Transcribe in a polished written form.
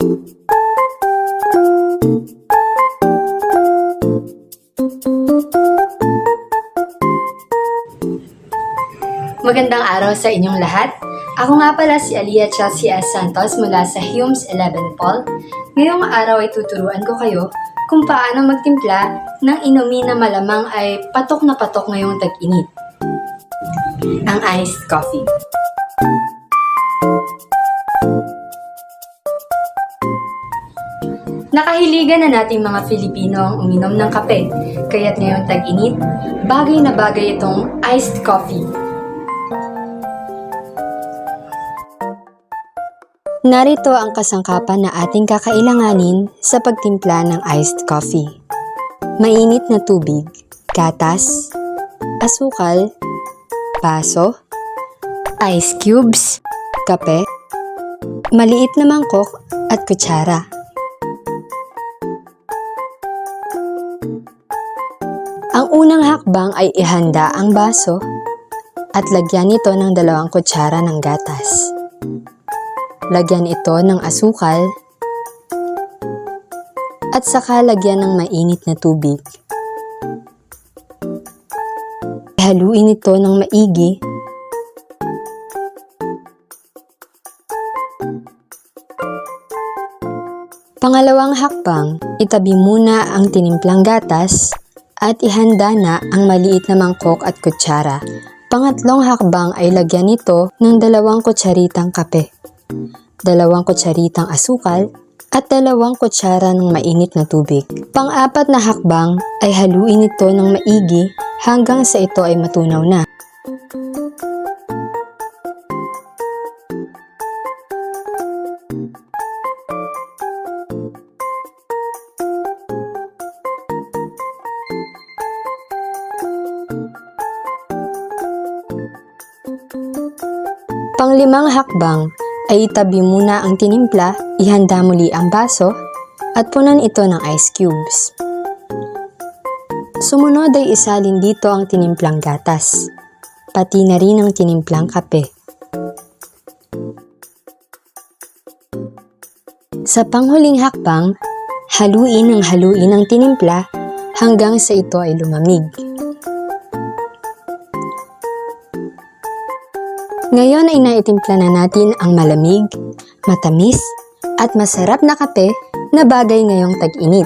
Magandang araw sa inyong lahat. Ako nga pala si Aliyah Chelsea S. Santos mula sa Humes 11 Paul. Ngayong araw ay tuturuan ko kayo kung paano magtimpla ng inumin na malamang ay patok na patok ngayong tag-init. Ang iced coffee. Nakahiligan na nating mga Filipino ang uminom ng kape, kaya't ngayong tag-init, bagay na bagay itong iced coffee. Narito ang kasangkapan na ating kakailanganin sa pagtimpla ng iced coffee. Mainit na tubig, gatas, asukal, baso, ice cubes, kape, maliit na mangkok at kutsara. Ang unang hakbang ay ihanda ang baso at lagyan ito ng 2 kutsara ng gatas. Lagyan ito ng asukal at saka lagyan ng mainit na tubig. Haluin ito ng maigi. Pangalawang hakbang, itabi muna ang tinimplang gatas at ihanda na ang maliit na mangkok at kutsara. Pangatlong hakbang ay lagyan ito ng 2 kutsaritang kape, 2 kutsaritang asukal, at 2 kutsara ng mainit na tubig. Pang-4 na hakbang ay haluin ito ng maigi hanggang sa ito ay matunaw na. Pang-5 hakbang ay itabi muna ang tinimpla, ihanda muli ang baso, at punan ito ng ice cubes. Sumunod ay isalin dito ang tinimplang gatas, pati na rin ang tinimplang kape. Sa panghuling hakbang, haluin ang tinimpla hanggang sa ito ay lumamig. Ngayon ay naitimpla na natin ang malamig, matamis, at masarap na kape na bagay ngayong tag-init.